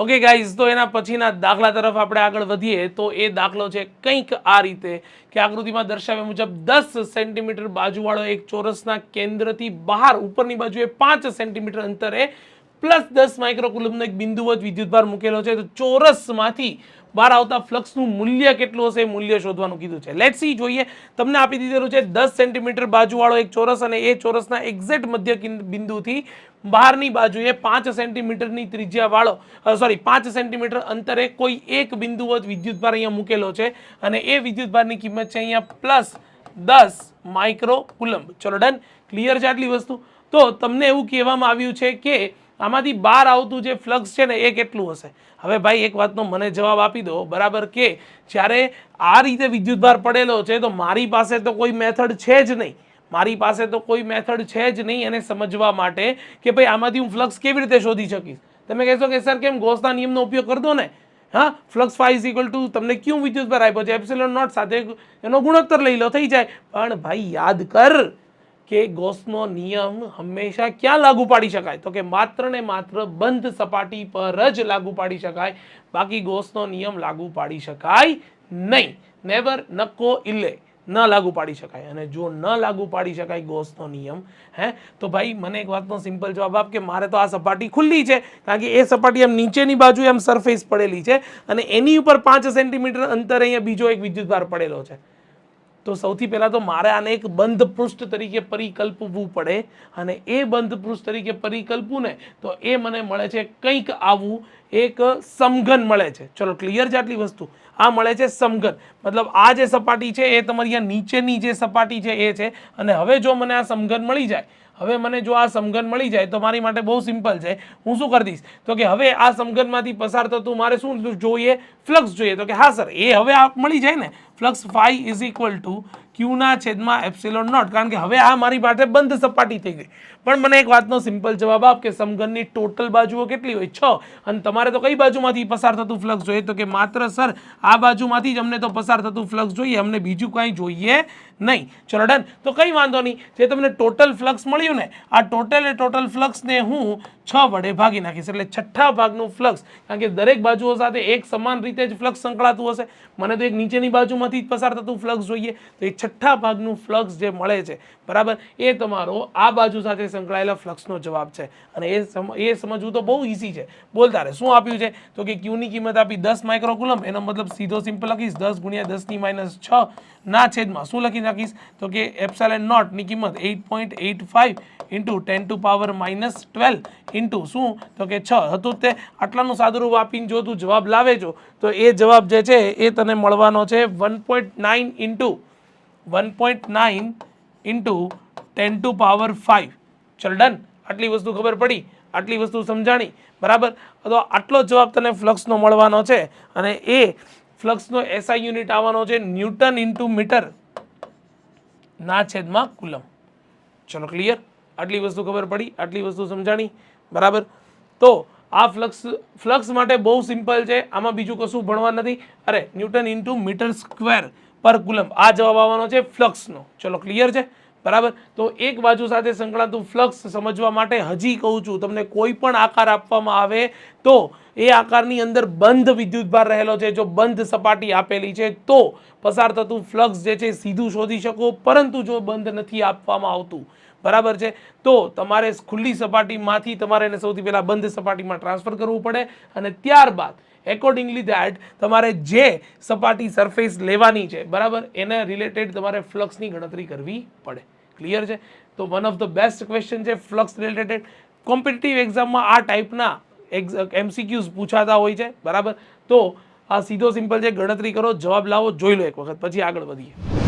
Okay guys, તો એના પછીના દાખલા તરફ આપણે આગળ વધીએ તો એ દાખલો છે કંઈક આ રીતે કે આકૃતિમાં દર્શાવ્યા મુજબ 10 સેન્ટીમીટર બાજુવાળો એક ચોરસના કેન્દ્રથી બહાર ઉપરની બાજુએ 5 સેન્ટીમીટર અંતરે +10 માઇક્રોકુલમનો એક બિંદુવત વિદ્યુતભાર મૂકેલો છે. તો ચોરસમાંથી બહાર આવતા ફ્લક્સનું મૂલ્ય કેટલું હશે એ મૂલ્ય શોધવાનું કીધું છે. લેટ્સ સી, જોઈએ. તમને આપી દીધેલું છે 10 સેન્ટીમીટર બાજુવાળો એક ચોરસ અને એ ચોરસના એક્ઝેક્ટ મધ્ય બિંદુથી બહારની બાજુએ 5 સેન્ટીમીટરની ત્રિજ્યાવાળો 5 સેન્ટીમીટર અંતરે કોઈ એક બિંદુવત વિદ્યુતભાર અહીંયા મૂકેલો છે અને એ વિદ્યુતભારની કિંમત છે અહીંયા +10 માઇક્રોકુલમ. ચલો ડન, ક્લિયર છે આટલી વસ્તુ. તો તમને એવું કહેવામાં આવ્યું છે કે આમાંથી બહાર આવતું જે ફ્લક્સ છે ને એ કેટલું હશે. હવે ભાઈ એક વાતનો મને જવાબ આપી દો, બરાબર, કે જ્યારે આ રીતે વિદ્યુતભાર પડેલો છે તો મારી પાસે તો કોઈ મેથડ છે જ નહીં. મારી પાસે તો કોઈ મેથડ છે જ નહીં એને સમજવા માટે કે ભાઈ આમાંથી હું ફ્લક્સ કેવી રીતે શોધી શકીશ. તમે કહેશો કે સર કેમ, ગોસના નિયમનો ઉપયોગ કરી દો ને. હા, ફ્લક્સ φ = તમને ક્યુ વિદ્યુતભાર આપ્યો છે ε0 સાથે એનો ગુણોત્તર લઈ લો, થઈ જાય. પણ ભાઈ યાદ કર કે ગોસનો નિયમ હંમેશા ક્યાં લાગુ પાડી શકાય, તો કે માત્ર ને માત્ર બંધ સપાટી પર જ લાગુ પાડી શકાય, બાકી ગોસનો નિયમ લાગુ પાડી શકાય નહીં. નેવર, નક્કો, ઇલ્લે, ન લાગુ પાડી શકાય. અને જો ન લાગુ પાડી શકાય ગોસનો નિયમ, તો ભાઈ મને એક વાતનો સિમ્પલ જવાબ આપ કે મારે તો આ સપાટી ખુલ્લી છે, કારણ કે એ સપાટી આમ નીચેની બાજુ એમ સરફેસ પડેલી છે અને એની ઉપર 5 સેન્ટીમીટર અંતરે અહીંયા બીજો એક વિદ્યુતભાર પડેલો છે. તો સૌથી પહેલાં તો મારે આને એક બંધ પૃષ્ઠ તરીકે પરિકલ્પવું પડે અને એ બંધ પૃષ્ઠ તરીકે પરિકલ્પવું ને તો એ મને મળે છે કંઈક આવું એક સમઘન મળે છે. ચલો ક્લિયર છે આટલી વસ્તુ. આ મળે છે સમઘન, મતલબ આ જે સપાટી છે એ તમારી આ નીચેની જે સપાટી છે એ છે. અને હવે જો મને આ સમઘન મળી જાય, હવે મને જો આ સમઘન મળી જાય તો મારી માટે બહુ સિમ્પલ છે. હું શું કરી દઈશ તો કે હવે આ સમઘનમાંથી પસાર થતું મારે શું જોઈએ, ફ્લક્સ જોઈએ. તો કે હા સર, એ હવે આ મળી જાય ને, ફ્લક્સ φ = Q/ε0, કારણ કે હવે આ મારી માટે બંધ સપાટી થઈ ગઈ. પણ મને એક વાતનો સિમ્પલ જવાબ આપ કે સમઘનની ટોટલ બાજુઓ કેટલી હોય? 6. અને તમારે તો કઈ બાજુમાંથી પસાર થતું ફ્લક્સ જોઈએ? તો કે માત્ર સર આ બાજુમાંથી જ અમને તો પસાર થતું ફ્લક્સ જોઈએ, અમને બીજું કાંઈ જોઈએ નહીં. ચલો ડન. તો કંઈ વાંધો નહીં, જે તમને ટોટલ ફ્લક્સ મળ્યું ને, આ ટોટલ ફ્લક્સને હું 6 વડે ભાગી નાખીશ, એટલે 6થા ભાગનું ફ્લક્સ, કારણ કે દરેક બાજુઓ સાથે એક સમાન રીતે જ ફ્લક્સ સંકળાતું હશે. મને તો એક નીચેની બાજુમાંથી જ પસાર થતું ફ્લક્સ જોઈએ, તો એ 6થા ભાગનું ફ્લક્સ જે મળે છે, બરાબર, એ તમારો આ બાજુ સાથે સંકળાયેલા ફ્લક્સનો જવાબ છે. અને એ સમજવું તો બહુ ઇઝી છે. બોલતા રહે. શું આપ્યું છે તો કે ક્યુની કિંમત આપી 10 માઇક્રોકુલમ, એનો મતલબ સીધો સિમ્પલ લખીશ 10 × 10⁻6 ના છેદમાં શું લખી નાખીશ તો કે ε0 ની કિંમત 8.85 × 10⁻12 ઇન્ટુ શું તો કે 6 હતું. તે આટલાનું સાદુરૂપ આપીને જો તું જવાબ લાવે છો તો એ જવાબ જે છે એ તને મળવાનો છે 1.9 × 10⁻5. ચલ ડન. આટલી વસ્તુ ખબર પડી, આટલી વસ્તુ સમજાણી, બરાબર. તો આટલો જવાબ તને ફ્લક્સનો મળવાનો છે અને એ ફ્લક્સનો એસઆઈ યુનિટ આવવાનો છે N/મીટર ના છેદમાં કુલમ. ચલો ક્લિયર, આટલી વસ્તુ ખબર પડી, આટલી વસ્તુ સમજાણી, બરાબર. તો આ ફ્લક્સ માટે બહુ સિમ્પલ છે, આમાં બીજું કશું ભણવા નથી. અરે N/મીટર² પર કુલમ, આ જવાબ આવવાનો છે ફ્લક્સનો. ચલો ક્લિયર છે, બરાબર. તો એક બાજુ સાથે સંકળાતું ફ્લક્સ સમજવા માટે હજી કહું છું, તમને કોઈ પણ આકાર આપવામાં આવે તો એ આકારની અંદર બંધ વિદ્યુતભાર રહેલો છે. જો બંધ સપાટી આપેલી છે તો પસાર થતું ફ્લક્સ જે છે સીધું શોધી શકો, પરંતુ જો બંધ નથી આપવામાં આવતું, બરાબર છે, તો તમારે ખુલ્લી સપાટીમાંથી તમારે એને સૌથી પહેલાં બંધ સપાટીમાં ટ્રાન્સફર કરવું પડે અને ત્યારબાદ એકોર્ડિંગલી ધેટ તમારે જે સપાટી સરફેસ લેવાની છે, બરાબર, એને રિલેટેડ તમારે ફ્લક્સની ગણતરી કરવી પડે. ક્લિયર છે? તો one of the best question છે ફ્લક્સ રિલેટેડ. કોમ્પિટિટિવ એક્ઝામમાં આ ટાઈપના MCQs પૂછાતા હોય છે, બરાબર. તો આ સીધો સિમ્પલ છે, ગણતરી કરો, જવાબ લાવો, જોઈ લો એક વખત, પછી આગળ વધીએ.